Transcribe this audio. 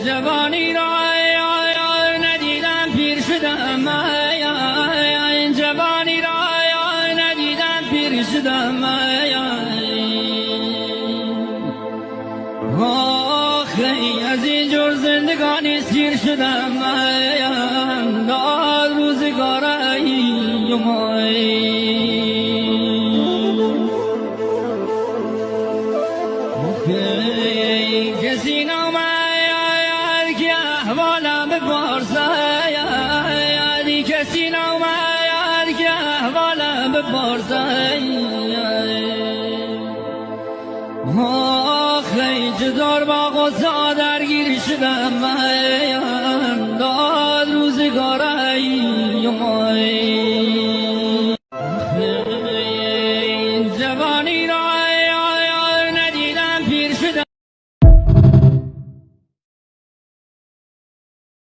جوانی را ندیدم پیر شدم، جوانی را ندیدم پیر شدم. آخی از این جور زندگانی سیر شدم، داد روزگاری کسی نامد که احوالم بپرسد، کسی نامد که احوالم بپرسد. آخی چطور با غصه درگیر شدم، داد روزگاری